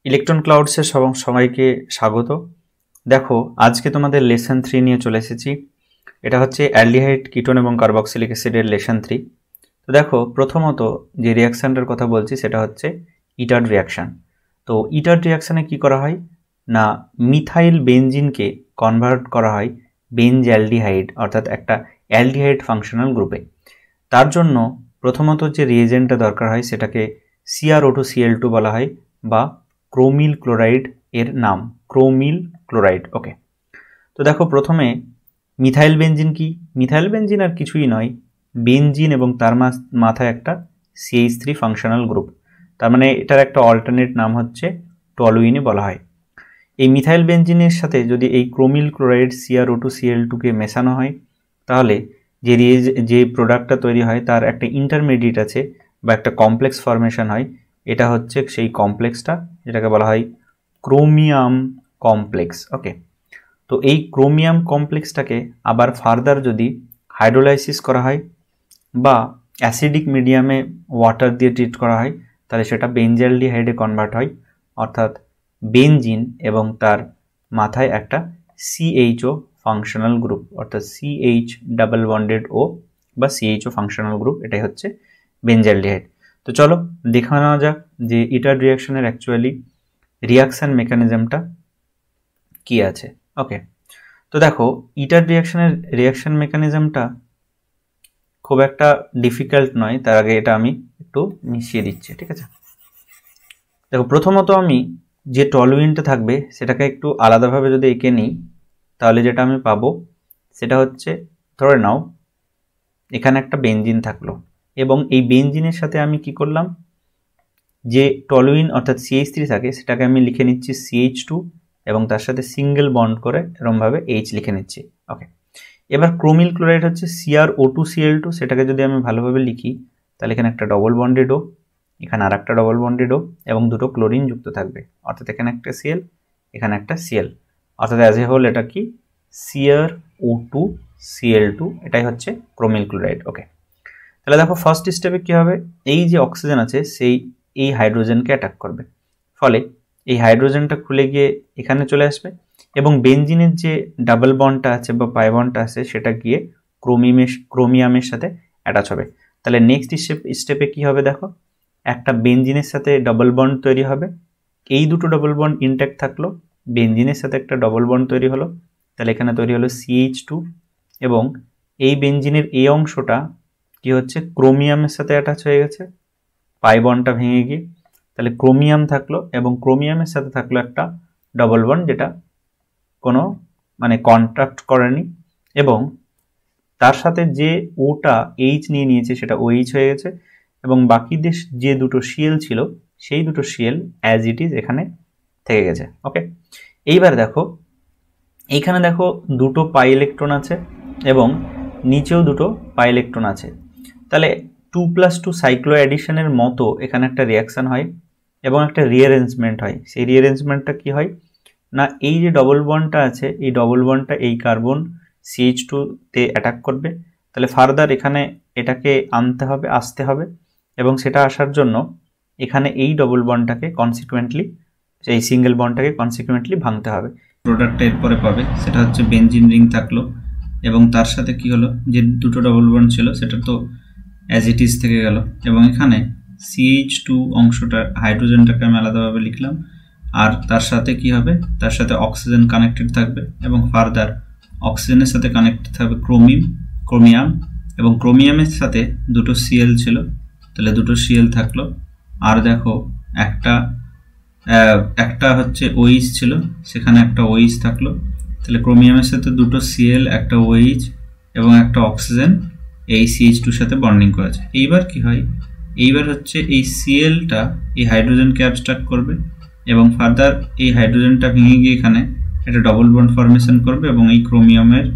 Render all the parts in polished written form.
Electron ক্লাউডসের সবাইকে স্বাগত। দেখো আজকে তোমাদের লেসন 3 নিয়ে চলে এসেছি। এটা হচ্ছে অ্যালডিহাইড, কিটোন এবং কার্বক্সিলিক অ্যাসিডের লেসন 3। তো দেখো প্রথমত যে রিয়াকশানটার কথা বলছি সেটা হচ্ছে ইটার্ড রিয়াকশান। তো ইটার্ড রিয়াকশানে কি করা হয় না, মিথাইল বেনজিনকে কনভার্ট করা হয় বেনজালডিহাইড অর্থাৎ একটা অ্যালডিহাইড ফাংশনাল গ্রুপে। তার জন্য প্রথমত যে রিয়েজেন্টটা দরকার হয় সেটাকে CrO2Cl2 বলা হয় বা ক্রোমিল ক্লোরাইড এর নাম ক্রোমিল ক্লোরাইড। ওকে, তো দেখো প্রথমে মিথাইল বেনজিন কি, মিথাইল বেনজিন আর কিছুই নয়, বেনজিন এবং তার মাথায় একটা CH3 ফাংশনাল গ্রুপ। তার মানে এটার একটা অল্টারনেট নাম হচ্ছে টলুইনে বলা হয়। এই মিথাইল বেনজিনের সাথে যদি এই ক্রোমিল ক্লোরাইড CrO2Cl2কে মেশানো হয় তাহলে যে প্রোডাক্টটা তৈরি হয় তার একটা ইন্টারমিডিয়েট আছে বা একটা কমপ্লেক্স ফরমেশন হয়। এটা হচ্ছে সেই কমপ্লেক্সটা যেটাকে বলা হয় ক্রোমিয়াম কমপ্লেক্স। ওকে, তো এই ক্রোমিয়াম কমপ্লেক্সটাকে আবার ফার্দার যদি হাইড্রোলাইসিস করা হয় বা অ্যাসিডিক মিডিয়ামে ওয়াটার দিয়ে ট্রিট করা হয় তাহলে সেটা বেনজালডিহাইডে কনভার্ট হয়, অর্থাৎ বেনজিন এবং তার মাথায় একটা CHO ফাংশনাল গ্রুপ অর্থাৎ CH ডাবল বন্ডেড O বা CHO ফাংশনাল গ্রুপ, এটাই হচ্ছে বেনজালডিহাইড। তো চলো দেখে নেওয়া যাক যে ইটার্ড রিয়াকশনের অ্যাকচুয়ালি রিয়াকশন মেকানিজমটা কি আছে। ওকে, তো দেখো ইটার্ড রিয়াকশনের রিয়াকশন মেকানিজমটা খুব একটা ডিফিকাল্ট নয়, তার আগে এটা আমি একটু মিশিয়ে দিচ্ছি, ঠিক আছে। দেখো প্রথমত আমি যে টলুইনটা থাকবে সেটাকে একটু আলাদাভাবে যদি এঁকে নিই তাহলে যেটা আমি পাবো সেটা হচ্ছে, ধরে নাও এখানে একটা বেনজিন থাকলো এবং এই বেনজিনের সাথে আমি কি করলাম, যে টলুইন অর্থাৎ CH3 থাকে সেটাকে আমি লিখে নিচ্ছি CH2 এবং তার সাথে সিঙ্গেল বন্ড করে এরমভাবে H লিখে নিচ্ছি। ওকে, এবার ক্রোমিল ক্লোরাইড হচ্ছে CrO2Cl2, সেটাকে যদি আমি ভালোভাবে লিখি তাহলে এখানে একটা ডবল বন্ডেড O, এখানে আর একটা ডবল বন্ডেড O এবং দুটো ক্লোরিন যুক্ত থাকবে, অর্থাৎ এখানে একটা Cl এখানে একটা Cl, অর্থাৎ অ্যাজ এ হোল এটা কি CrO2Cl2, এটাই হচ্ছে ক্রোমিল ক্লোরাইড। ওকে, তাহলে দেখো ফার্স্ট স্টেপে কি হবে, এই যে অক্সিজেন আছে সেই এই হাইড্রোজেনকে অ্যাটাক করবে, ফলে এই হাইড্রোজেনটা খুলে গিয়ে এখানে চলে আসবে এবং বেনজিনের যে ডাবল বন্ডটা আছে বা পাই বন্ডটা আছে সেটা গিয়ে ক্রোমিয়ামের সাথে অ্যাটাচ হবে। তাহলে নেক্সট স্টেপে কি হবে দেখো, একটা বেনজিনের সাথে ডবল বন্ড তৈরি হবে, এই দুটো ডবল বন্ড ইনট্যাক্ট থাকলো, বেনজিনের সাথে একটা ডবল বন্ড তৈরি হলো, তাহলে এখানে তৈরি হলো CH2 এবং এই বেনজিনের এই অংশটা কি হচ্ছে ক্রোমিয়ামের সাথে অ্যাটাচ হয়ে গেছে পাই বন্ডটা ভেঙে গিয়ে, তাহলে ক্রোমিয়াম থাকলো এবং ক্রোমিয়ামের সাথে থাকলো একটা ডবল বন্ড যেটা কোনো কন্ট্রাক্ট করেনি এবং তার সাথে যে ওটা H নিয়ে নিয়েছে সেটা OH হয়ে গেছে এবং বাকি যে দুটো Cl ছিল সেই দুটো Cl অ্যাজ ইট ইজ এখানে থেকে গেছে। ওকে, এইবার দেখো এইখানে দেখো দুটো পাই ইলেকট্রন আছে এবং নিচেও দুটো পাই ইলেকট্রন আছে, তাহলে 2+2 সাইক্লো অ্যাডিশনের মতো এখানে একটা রিয়াকশান হয় এবং একটা রিঅ্যারেঞ্জমেন্ট হয়। সেই রিঅ্যারেঞ্জমেন্টটা কি হয় না, এই যে ডবল বন্ডটা আছে এই ডবল বন্ডটা এই কার্বন CH2 তে অ্যাটাক করবে, তাহলে ফার্দার এখানে এটাকে আসতে হবে এবং সেটা আসার জন্য এখানে এই ডবল বন্ডটাকে কনসিকুয়েন্টলি এই সিঙ্গেল বন্ডটাকে কনসিকুয়েন্টলি ভাঙতে হবে। প্রোডাক্টটা এরপরে পাবে সেটা হচ্ছে বেনজিন রিং থাকলো এবং তার সাথে কি হলো, যে দুটো ডবল বন্ড ছিল সেটা তো অ্যাজ ইট ইজ থেকে গেল এবং এখানে CH2 অংশটা হাইড্রোজেনটাকে আমি আলাদাভাবে লিখলাম আর তার সাথে কি হবে, তার সাথে অক্সিজেন কানেক্টেড থাকবে এবং ফার্দার অক্সিজেনের সাথে কানেক্টেড থাকবে ক্রোমিয়াম এবং ক্রোমিয়ামের সাথে দুটো Cl ছিল, তাহলে দুটো Cl থাকলো আর দেখো একটা হচ্ছে OH ছিল সেখানে একটা OH থাকলো, তাহলে ক্রোমিয়ামের সাথে দুটো Cl একটা OH এবং একটা অক্সিজেন এই CH2 সাথে বন্ডিং করেছে। এইবার কি হয়, এইবার হচ্ছে এই Clটা এই হাইড্রোজেনকে অ্যাবস্ট্রাক্ট করবে এবং ফার্দার এই হাইড্রোজেনটা ভেঙে গিয়ে এখানে একটা ডবল বন্ড ফরমেশন করবে এবং এই ক্রোমিয়ামের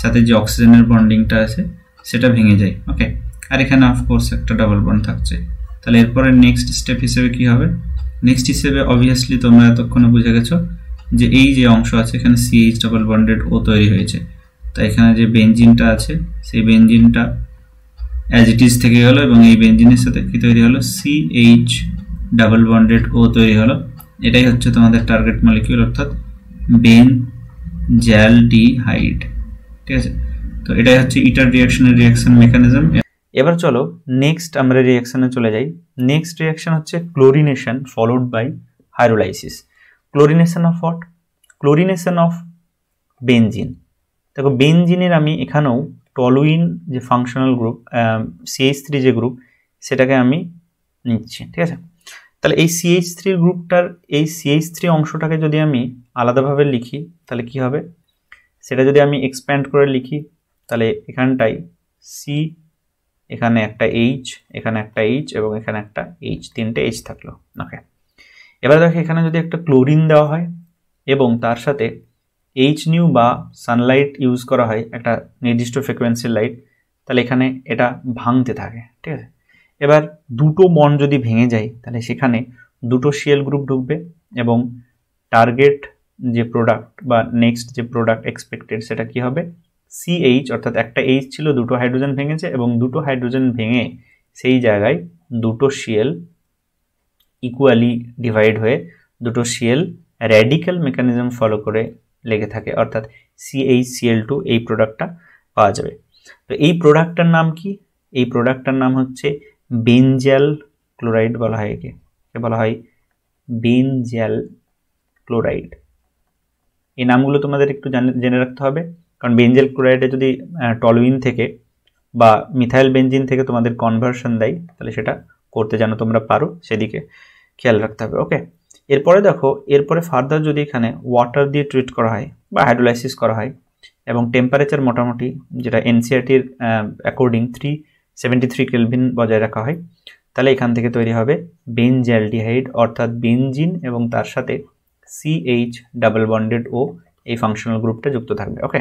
সাথে যে অক্সিজেনের বন্ডিংটা আছে সেটা ভেঙে যায়। ওকে, আর এখানে অফকোর্স একটা ডবল বন্ড থাকছে। তাহলে এরপরে নেক্সট স্টেপ হিসেবে কি হবে, নেক্সট হিসেবে অবভিয়াসলি তোমরা এতক্ষণে বুঝে গেছো যে এই যে অংশ আছে এখানে CH ডাবল বন্ডেড O তৈরি হয়েছে, তাই এখানে যে বেনজিনটা আছে সেই বেনজিনটা অ্যাজ ইট ইজ থেকে গেল এবং এই বেনজিনের সাথে কি তৈরি হলো CH ডাবল বন্ডেড O তৈরি হলো এটাই হচ্ছে তোমাদের টার্গেট মলিকিউল অর্থাৎ বেনজালডিহাইড। ঠিক আছে, তো এটাই হচ্ছে ইটার রিঅ্যাকশনের রিঅ্যাকশন মেকানিজম। এবার চলো নেক্সট আমরা রিঅ্যাকশনে চলে যাই। নেক্সট রিঅ্যাকশন হচ্ছে chlorination followed by hydrolysis. Chlorination of what? Chlorination of benzene. দেখো বেনজিনের আমি এখানেও টলুইন যে ফাংশনাল গ্রুপ CH3 যে গ্রুপ সেটাকে আমি নিচ্ছি। ঠিক আছে, তাহলে এই CH3 গ্রুপটার এই CH3 অংশটাকে যদি আমি আলাদাভাবে লিখি তাহলে কি হবে, সেটা যদি আমি এক্সপ্যান্ড করে লিখি তাহলে এখানটাই C, এখানে একটা H, এখানে একটা H এবং এখানে একটা H, তিনটে H থাকলো। ওকে, এবার দেখো এখানে যদি একটা ক্লোরিন দেওয়া হয় এবং তার সাথে HNu বা সানলাইট ইউজ করা হয়, একটা নির্দিষ্ট ফ্রিকোয়েন্সির লাইট, তাহলে এখানে এটা ভাঙতে থাকে। ঠিক আছে, এবার দুটো বন্ড যদি ভেঙে যায় তাহলে সেখানে দুটো Cl গ্রুপ ঢুকবে এবং টার্গেট যে প্রোডাক্ট বা নেক্সট যে প্রোডাক্ট এক্সপেক্টেড সেটা কি হবে, CH, অর্থাৎ একটা H ছিল, দুটো হাইড্রোজেন ভেঙেছে এবং দুটো হাইড্রোজেন ভেঙে সেই জায়গায় দুটো Cl ইকুয়ালি ডিভাইড হয়ে দুটো Cl র্যাডিক্যাল মেকানিজম ফলো করে লেগে থাকে, অর্থাৎ CHCl2 এই প্রোডাক্টটা পাওয়া যাবে। তো এই প্রোডাক্টটার নাম কি? এই প্রোডাক্টটার নাম হচ্ছে বেনজাল ক্লোরাইড বলা হয়। একে বলা হয় বেনজাল ক্লোরাইড। এই নামগুলো তোমাদের একটু জেনে রাখতে হবে, কারণ বেনজাল ক্লোরাইডে যদি টলুইন থেকে বা মিথাইল বেনজিন থেকে তোমাদের কনভার্সন দেয় তাহলে সেটা করতে যেন তোমরা পারো, সেদিকে খেয়াল রাখতে হবে। ওকে, এরপরে দেখো, এরপরে ফার্দার যদি এখানে ওয়াটার দিয়ে ট্রিট করা হয় বা হাইড্রোলাইসিস করা হয় এবং টেম্পারেচার মোটামুটি যেটা এনসিআরটির অ্যাকর্ডিং 373 কেলভিন বজায় রাখা হয়, তাহলে এখান থেকে তৈরি হবে বেনজালডিহাইড, অর্থাৎ বেনজিন এবং তার সাথে CH ডাবল বন্ডেড ও এই ফাংশনাল গ্রুপটা যুক্ত থাকবে। ওকে,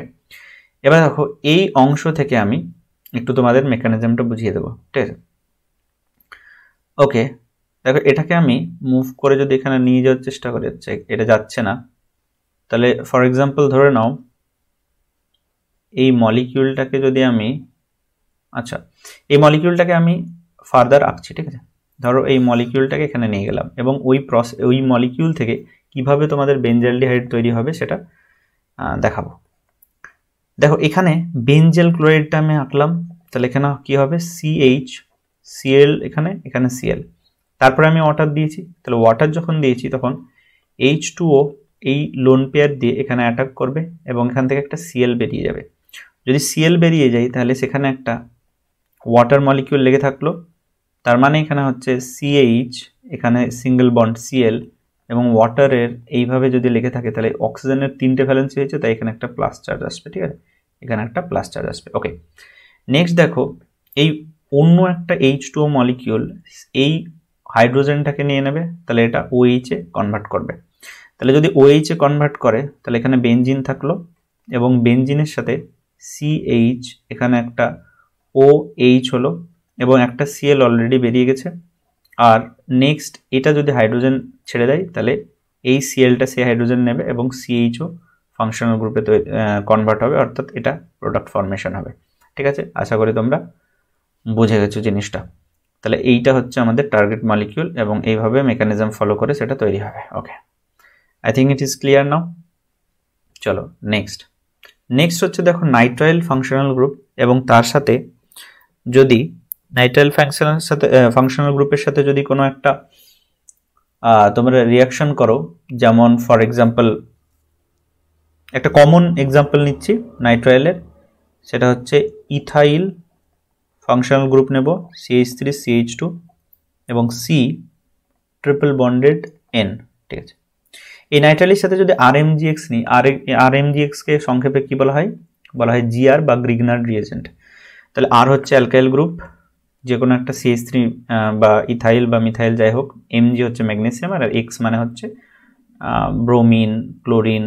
এবার দেখো এই অংশ থেকে আমি একটু তোমাদের মেকানিজমটা বুঝিয়ে দেবো। ঠিক আছে, ওকে, দেখো এটাকে আমি মুভ করে যদি এখানে নিয়ে যাওয়ার চেষ্টা করি, এটা যাচ্ছে না, তাহলে ফর এক্সাম্পল ধরে নাও এই মলিকিউলটাকে যদি আমি, আচ্ছা এই মলিকিউলটাকে আমি ফার্দার আঁকছি। ঠিক আছে, ধরো এই মলিকিউলটাকে এখানে নিয়ে গেলাম এবং ওই মলিকিউল থেকে কিভাবে তোমাদের বেনজালডিহাইড তৈরি হবে সেটা দেখাবো। দেখো এখানে বেনজাল ক্লোরাইডটা আমি আঁকলাম, তাহলে এখানে কি হবে, CHCl, এখানে Cl, তারপরে আমি ওয়াটার দিয়েছি, তাহলে ওয়াটার যখন দিয়েছি তখন H2O এই লোন পেয়ার দিয়ে এখানে অ্যাটাক করবে এবং এখান থেকে একটা Cl বেরিয়ে যাবে। যদি Cl বেরিয়ে যায় তাহলে সেখানে একটা ওয়াটার মলিকিউল লেগে থাকলো, তার মানে এখানে হচ্ছে CH, এখানে সিঙ্গেল বন্ড Cl এবং ওয়াটারের এইভাবে যদি লেগে থাকে তাহলে অক্সিজেনের 3টে ভ্যালেন্সি হয়েছে, তাই এখানে একটা প্লাস চার্জ আসবে। ঠিক আছে, এখানে একটা প্লাস চার্জ আসবে। ওকে, নেক্সট দেখো এই অন্য একটা H2O মলিকিউল এই হাইড্রোজেনটাকে নিয়ে নেবে, তাহলে এটা OH এ কনভার্ট করবে। তাহলে যদি OH এ কনভার্ট করে তাহলে এখানে বেনজিন থাকলো এবং বেনজিনের সাথে CH, এখানে একটা OH হলো এবং একটা Cl অলরেডি বেরিয়ে গেছে। আর নেক্সট এটা যদি হাইড্রোজেন ছেড়ে দেয় তাহলে এই Clটা সে হাইড্রোজেন নেবে এবং CHও ফাংশনাল গ্রুপে কনভার্ট হবে, অর্থাৎ এটা প্রোডাক্ট ফর্মেশন হবে। ঠিক আছে, আশা করি তোমরা বুঝে গেছো জিনিসটা। তাহলে এইটা হচ্ছে আমাদের টার্গেট মলিকিউল এবং এইভাবে মেকানিজম ফলো করে সেটা তৈরি হবে। Okay, I think it is clear now. চলো নেক্সট হচ্ছে দেখো নাইট্রাইল ফাংশনাল গ্রুপ এবং তার সাথে যদি নাইট্রাইল ফাংশনাল গ্রুপের সাথে যদি কোনো একটা তোমরা রিয়াকশন করো, যেমন ফর এক্সাম্পল একটা কমন এক্সাম্পল নিচ্ছি নাইট্রাইলের, সেটা হচ্ছে ইথাইল ফাংশনাল গ্রুপ নেব, CH3CH2 এবং C ট্রিপল বন্ডেড N। ঠিক আছে, এই নাইট্রাইলের সাথে যদি RMGX নিই, RMGX কে সংক্ষেপে কি বলা হয় GR বা গ্রিগনার্ড রিয়েজেন্ট। তাহলে R হচ্ছে অ্যালকাইল গ্রুপ, যে কোনো একটা CH3 বা ইথাইল বা মিথাইল যাই হোক, Mg হচ্ছে ম্যাগনেসিয়াম, আর X মানে হচ্ছে ব্রোমিন, ক্লোরিন,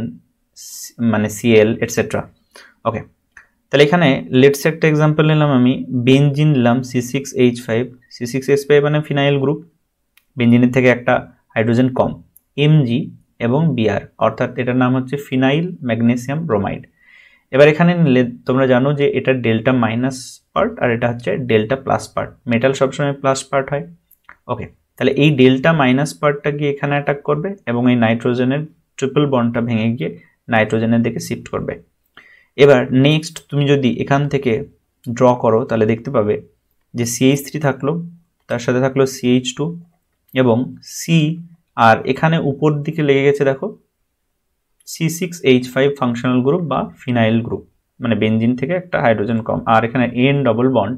মানে Cl এটসেট্রা। ওকে, তাহলে এখানে লেটস একটা এক্সাম্পল নিলাম, আমি বেনজিন নিলাম C6H5 মানে ফিনাইল গ্রুপ, বেনজিনের থেকে একটা হাইড্রোজেন কম, Mg এবং Br, অর্থাৎ এটার নাম হচ্ছে ফিনাইল ম্যাগনেসিয়াম ব্রোমাইড। এবার এখানে নিলে তোমরা জানো যে এটা ডেল্টা মাইনাস পার্ট আর এটা হচ্ছে ডেল্টা প্লাস পার্ট, মেটাল সবসময় প্লাস পার্ট হয়। ওকে, তাহলে এই ডেল্টা মাইনাস পার্টটা গিয়ে এখানে অ্যাটাক করবে এবং এই নাইট্রোজেনের ট্রিপল বন্ডটা ভেঙে গিয়ে নাইট্রোজেনের দিকে শিফট করবে। এবার নেক্সট তুমি যদি এখান থেকে ড্র করো তাহলে দেখতে পাবে যে CH3 থাকলো, তার সাথে থাকলো CH2 এবং C, আর এখানে উপর দিকে লেগে গেছে দেখো C6H5 ফাংশনাল গ্রুপ বা ফিনাইল গ্রুপ, মানে বেনজিন থেকে একটা হাইড্রোজেন কম, আর এখানে N ডবল বন্ড,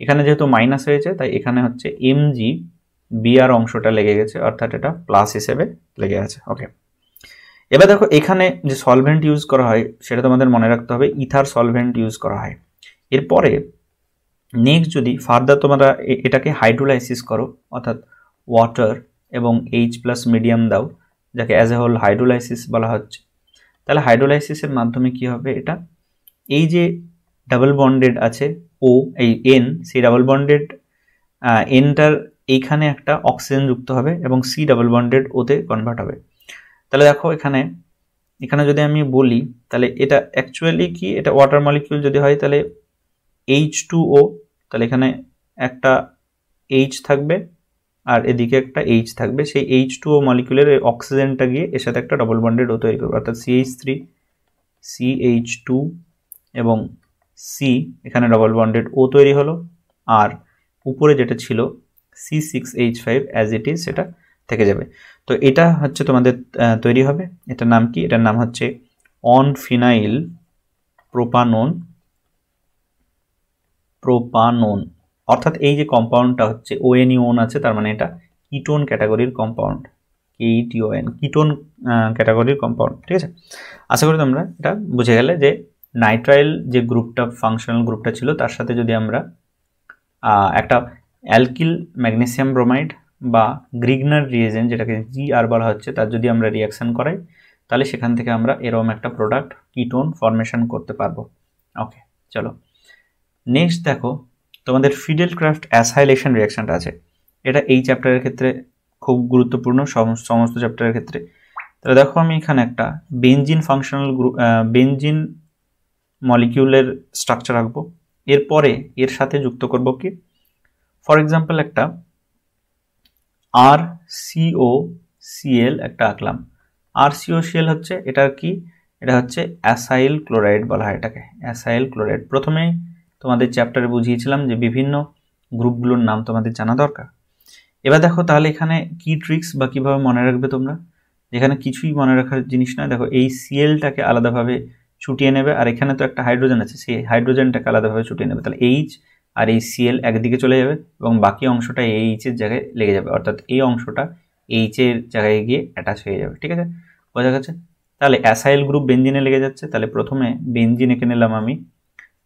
এখানে যেহেতু মাইনাস হয়েছে তাই এখানে হচ্ছে MgBr অংশটা লেগে গেছে, অর্থাৎ এটা প্লাস হিসেবে লেগে আছে। ওকে, এবার দেখো এখানে যে সলভেন্ট ইউজ করা হয় সেটা তোমাদের মনে রাখতে হবে, ইথার সলভেন্ট ইউজ করা হয়। এরপরে নেক্সট যদি ফার্দার তোমরা এটাকে হাইড্রোলাইসিস করো, অর্থাৎ ওয়াটার এবং H+ মিডিয়াম দাও, যাকে অ্যাজ এ হোল হাইড্রোলাইসিস বলা হচ্ছে, তাহলে হাইড্রোলাইসিসের মাধ্যমে কি হবে, এটা এই যে ডাবল বন্ডেড আছে ও এই N, সেই ডাবল বন্ডেড Nটার এইখানে একটা অক্সিজেন যুক্ত হবে এবং C ডাবল বন্ডেড ওতে কনভার্ট হবে। তাহলে দেখো এখানে যদি আমি বলি তাহলে এটা অ্যাকচুয়ালি কি, এটা ওয়াটার মলিকিউল যদি হয় তাহলে H2O, তাহলে এখানে একটা H থাকবে আর এদিকে একটা H থাকবে, সেই H2O মলিকিউলের অক্সিজেনটা গিয়ে এর সাথে একটা ডবল বন্ডেড ও তৈরি করবে, অর্থাৎ CH3 CH2 এবং C, এখানে ডবল বন্ডেড ও তৈরি হলো, আর উপরে যেটা ছিল C6H5 অ্যাজ ইট ইজ সেটা থেকে যাবে। তো এটা হচ্ছে তোমাদের তৈরি হবে, এটার নাম কি, এটার নাম হচ্ছে অন ফিনাইল প্রোপানোন, অর্থাৎ এই যে কম্পাউন্ডটা হচ্ছে ONE আছে, তার মানে এটা কিটোন ক্যাটাগরির কম্পাউন্ড, KETON কিটোন ক্যাটাগরির কম্পাউন্ড। ঠিক আছে, আশা করি তোমরা এটা বুঝে গেলে যে নাইট্রাইল যে গ্রুপটা ফাংশনাল গ্রুপটা ছিল তার সাথে যদি আমরা একটা অ্যালকিল ম্যাগনেসিয়াম ব্রোমাইড বা গ্রিগনার রিয়েজেন্ট যেটাকে GR বলা হচ্ছে তার যদি আমরা রিয়াকশন করাই তাহলে সেখান থেকে আমরা এরকম একটা প্রোডাক্ট কিটোন ফরমেশন করতে পারবো। ওকে, চলো নেক্সট দেখো তোমাদের ফিডেলক্রাফট অ্যাসাইলেশন রিয়াকশনটা আছে, এটা এই চ্যাপ্টারের ক্ষেত্রে খুব গুরুত্বপূর্ণ, সমস্ত চ্যাপ্টারের ক্ষেত্রে। তাহলে দেখো আমি এখানে একটা বেনজিন ফাংশনাল গ্রুপ বেনজিন মলিকিউলের স্ট্রাকচার আঁকবো, এরপরে এর সাথে যুক্ত করব কি, ফর এক্সাম্পল একটা RCOCl একটা আঁকলাম। RCOCl হচ্ছে এটার কি, এটা হচ্ছে অ্যাসাইল ক্লোরাইড বলা হয় এটাকে, অ্যাসাইল ক্লোরাইড। প্রথমেই তোমাদের চ্যাপ্টারে বুঝিয়েছিলাম যে বিভিন্ন গ্রুপগুলোর নাম তোমাদের জানা দরকার। এবার দেখো তাহলে এখানে কি ট্রিক্স বা কিভাবে মনে রাখবে তোমরা, যেখানে কিছুই মনে রাখার জিনিস নয়। দেখো এই Clটাকে আলাদাভাবে ছুটিয়ে নেবে, আর এখানে তো একটা হাইড্রোজেন আছে, সেই হাইড্রোজেনটাকে আলাদাভাবে ছুটিয়ে নেবে, তাহলে H আর এই Cl একদিকে চলে যাবে এবং বাকি অংশটা H এর জায়গায় লেগে যাবে, অর্থাৎ এই অংশটা H এর জায়গায় গিয়ে অ্যাটাচ হয়ে যাবে। ঠিক আছে, বোঝা গেছে? তাহলে অ্যাসাইল গ্রুপ বেনজিনে লেগে যাচ্ছে, তাহলে প্রথমে বেনজিন এঁকে নিলাম আমি,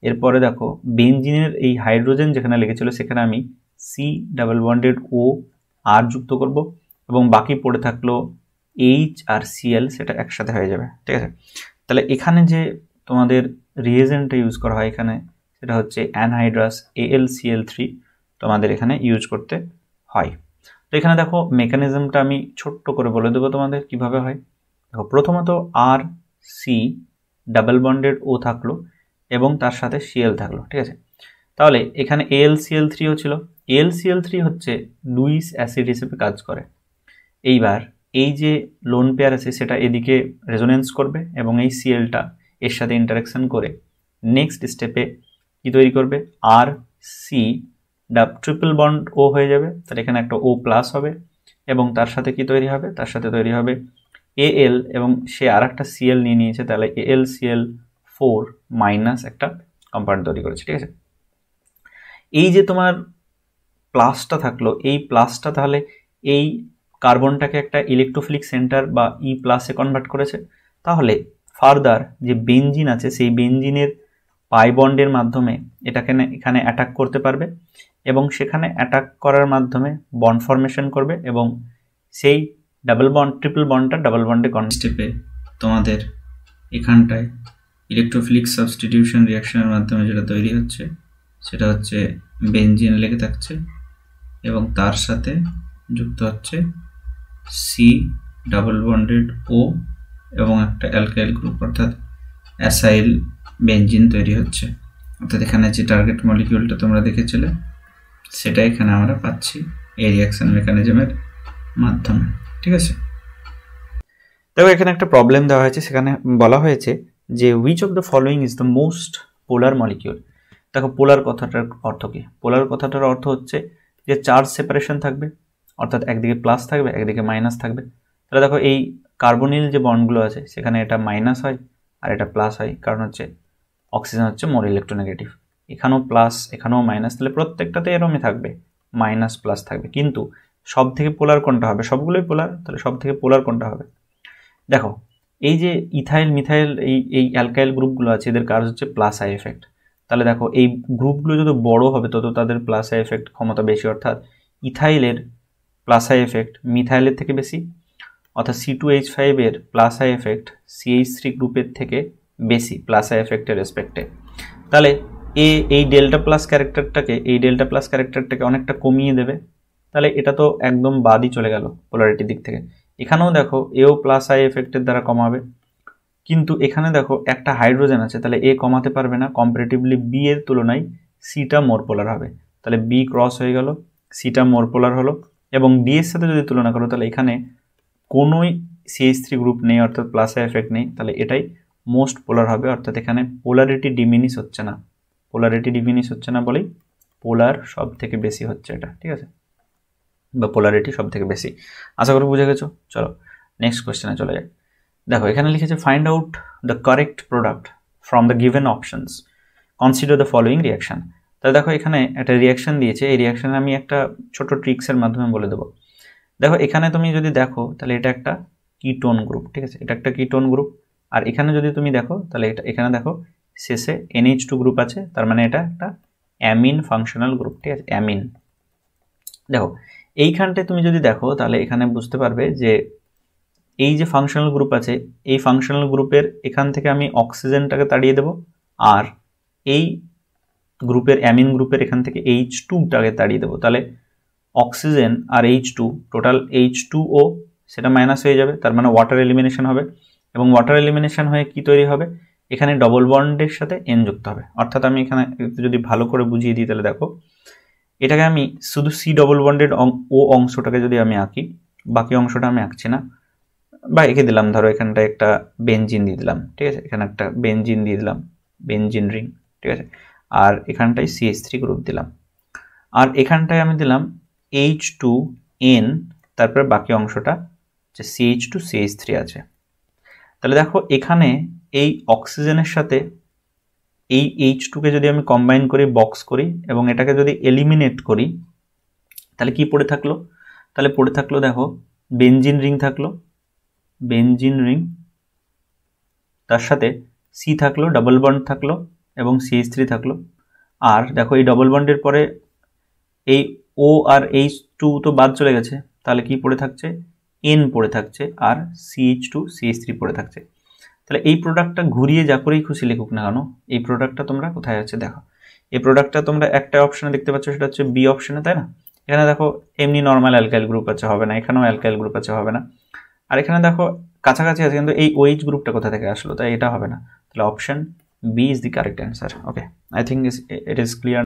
এরপরে দেখো বেনজিনের এই হাইড্রোজেন যেখানে লেগেছিল সেখানে আমি C ডাবল বন্ডেড O আর যুক্ত করব এবং বাকি পড়ে থাকলো H আর Cl, সেটা একসাথে হয়ে যাবে। ঠিক আছে, তাহলে এখানে যে তোমাদের রিয়েজেন্টটা ইউজ করা হয় এখানে সেটা হচ্ছে অ্যানহাইড্রাস AlCl3 তোমাদের এখানে ইউজ করতে হয়। তো এখানে দেখো মেকানিজমটা আমি ছোট্ট করে বলে দেবো তোমাদের কিভাবে হয়। দেখো প্রথমত RC ডাবল বন্ডেড O থাকলো এবং তার সাথে Cl থাকলো। ঠিক আছে, তাহলে এখানে AlCl3ও ছিল, AlCl3 হচ্ছে লুইস অ্যাসিড হিসেবে কাজ করে। এইবার এই যে লোন পেয়ার আছে সেটা এদিকে রেজোনেন্স করবে এবং এই Clটা এর সাথে ইন্টারাকশন করে নেক্সট স্টেপে কি তৈরি করবে, RC ট্রিপল বন্ড O হয়ে যাবে, তাহলে এখানে একটা O প্লাস হবে এবং তার সাথে কি তৈরি হবে, তার সাথে তৈরি হবে Al এবং সে আর একটা Cl নিয়ে নিয়েছে, তাহলে AlCl4 মাইনাস একটা কম্পাউন্ড তৈরি করেছে। ঠিক আছে, এই যে তোমার প্লাসটা থাকলো, এই প্লাসটা তাহলে এই কার্বনটাকে একটা ইলেকট্রোফিলিক সেন্টার বা E প্লাসে কনভার্ট করেছে। তাহলে ফার্দার যে বেনজিন আছে সেই বেনজিনের পাই বন্ডের মাধ্যমে এটাকে এখানে অ্যাটাক করতে পারবে এবং সেখানে অ্যাটাক করার মাধ্যমে বন্ড ফরমেশন করবে এবং সেই ডাবল বন্ড ট্রিপল বন্ডটা ডাবল বন্ডে স্টেপে তোমাদের এখানটায় ইলেকট্রোফিলিক সাবস্টিটিউশন রিয়াকশনের মাধ্যমে যেটা তৈরি হচ্ছে সেটা হচ্ছে বেনজিন লেগে থাকছে এবং তার সাথে যুক্ত হচ্ছে C ডাবল বন্ডেড O এবং একটা অ্যালকাইল গ্রুপ, অর্থাৎ অ্যাসাইল বেনজিন তৈরি হচ্ছে। অর্থাৎ এখানে যে টার্গেট মলিকিউলটা তোমরা দেখেছিলে সেটা এখানে আমরা পাচ্ছি এই রিঅ্যাকশন মেকানিজমের মাধ্যমে। ঠিক আছে, দেখো এখানে একটা প্রবলেম দেওয়া হয়েছে, সেখানে বলা হয়েছে যে which of the following is the most polar molecule. দেখো পোলার কথাটার অর্থ কি? পোলার কথাটার অর্থ হচ্ছে যে চার্জ সেপারেশন থাকবে, অর্থাৎ একদিকে প্লাস থাকবে একদিকে মাইনাস থাকবে। তাহলে দেখো এই কার্বনিল যে বন্ডগুলো আছে সেখানে এটা মাইনাস হয় আর এটা প্লাস হয়, কারণ হচ্ছে অক্সিজেন হচ্ছে মোর ইলেকট্রোনেগেটিভ। এখানেও প্লাস এখানেও মাইনাস, তাহলে প্রত্যেকটাতে এরমই থাকবে, মাইনাস প্লাস থাকবে। কিন্তু সব থেকে পোলার কোনটা হবে? সবগুলোই পোলার, তাহলে সব থেকে পোলার কোনটা হবে? দেখো এই যে ইথাইল মিথাইল এই অ্যালকাইল গ্রুপগুলো আছে এদের কাজ হচ্ছে প্লাস আই এফেক্ট। তাহলে দেখো এই গ্রুপগুলো যত বড় হবে তত তাদের প্লাস আই এফেক্ট ক্ষমতা বেশি, অর্থাৎ ইথাইলের প্লাস আই এফেক্ট মিথাইলের থেকে বেশি, অর্থাৎ C2H5 এর প্লাস আই এফেক্ট CH3 গ্রুপের থেকে বেশি প্লাস আই এফেক্টের রেসপেক্টে। তাহলে এই ডেল্টা প্লাস ক্যারেক্টারটাকে অনেকটা কমিয়ে দেবে, তাহলে এটা তো একদম বাদই চলে গেল পোলারিটির দিক থেকে। এখানেও দেখো এও প্লাস আই এফেক্টের দ্বারা কমাবে, কিন্তু এখানে দেখো একটা হাইড্রোজেন আছে, তাহলে এ কমাতে পারবে না, কম্পারেটিভলি বি এর তুলনায় সিটা মোর পোলার হবে, তাহলে বি ক্রস হয়ে গেল, সিটা মোর পোলার হলো। এবং ডি এর সাথে যদি তুলনা করো তাহলে এখানে কোনোই CH3 গ্রুপ নেই, অর্থাৎ প্লাস আই এফেক্ট নেই, তাহলে এটাই মোস্ট পোলার হবে, অর্থাৎ এখানে পোলারিটি ডিমিনিশ হচ্ছে না বলেই পোলার সব থেকে বেশি হচ্ছে এটা। ঠিক আছে, বা পোলারিটি সব থেকে বেশি। আশা করি বুঝে গেছো। চলো নেক্সট কোয়েশ্চেনে চলে যাই। দেখো এখানে লিখেছে find out the correct product from the given options, consider the following reaction. তাহলে দেখো এখানে একটা রিয়াকশন দিয়েছে, এই রিয়াকশনে আমি একটা ছোট ট্রিক্সের মাধ্যমে বলে দেবো। দেখো এখানে তুমি যদি দেখো তাহলে এটা একটা কিটোন গ্রুপ। ঠিক আছে, এটা একটা কিটোন গ্রুপ। আর এখানে যদি তুমি দেখো তাহলে এখানে দেখো শেষে NH2 গ্রুপ আছে, তার মানে এটা একটা অ্যামিন ফাংশনাল গ্রুপ। ঠিক আছে, অ্যামিন। দেখো এইখানটায় তুমি যদি দেখো তাহলে এখানে বুঝতে পারবে যে এই যে ফাংশনাল গ্রুপ আছে এই ফাংশনাল গ্রুপের এখান থেকে আমি অক্সিজেনটাকে তাড়িয়ে দেব, আর এই গ্রুপের অ্যামিন গ্রুপের এখান থেকে H2টাকে তাড়িয়ে দেবো। তাহলে অক্সিজেন আর H2 টোটাল H2O সেটা মাইনাস হয়ে যাবে, তার মানে ওয়াটার এলিমিনেশন হবে। এবং ওয়াটার এলিমিনেশন হয়ে কি তৈরি হবে? এখানে ডবল বন্ডের সাথে N যুক্ত হবে। অর্থাৎ আমি এখানে যদি ভালো করে বুঝিয়ে দিই তাহলে দেখো এটাকে আমি শুধু C ডবল বন্ডেড ও অংশটাকে যদি আমি আঁকি, বাকি অংশটা আমি আঁকছি না, বা এঁকে দিলাম, ধরো এখানটায় একটা বেনজিন দিয়ে দিলাম। ঠিক আছে, এখানে একটা বেনজিন দিয়ে দিলাম, বেনজিন রিং। ঠিক আছে, আর এখানটায় CH3 গ্রুপ দিলাম, আর এখানটায় আমি দিলাম H2N, তারপরে বাকি অংশটা যে CH2 CH3 আছে। তাহলে দেখো এখানে এই অক্সিজেনের সাথে এই H2কে যদি আমি কম্বাইন করি, বক্স করি, এবং এটাকে যদি এলিমিনেট করি তাহলে কি পড়ে থাকলো? তাহলে পড়ে থাকলো দেখো বেনজিন রিং থাকলো, বেনজিন রিং, তার সাথে C থাকলো, ডাবল বন্ড থাকলো, এবং CH3 থাকলো। আর দেখো এই ডবল বন্ডের পরে এই O আর H2 তো বাদ চলে গেছে, তাহলে কি পড়ে থাকছে? N পড়ে থাকছে, আর CH2 CH3 পড়ে থাকছে। তাহলে এই প্রোডাক্টটা ঘুরিয়ে যা করেই খুশি লিখুক না কেন, এই প্রোডাক্টটা তোমরা কোথায় আছে দেখো। এই প্রোডাক্টটা তোমরা একটা অপশনে দেখতে পাচ্ছ, সেটা হচ্ছে বি অপশনে, তাই না? এখানে দেখো এমনি নর্মাল অ্যালকাইল গ্রুপ আছে, হবে না। এখানেও অ্যালকাইল গ্রুপ আছে, হবে না। আর এখানে দেখো কাছাকাছি আছে, কিন্তু এই OH গ্রুপটা কোথা থেকে আসলো, তাই এটা হবে না। তাহলে option B is the correct answer. Okay, I think it is clear.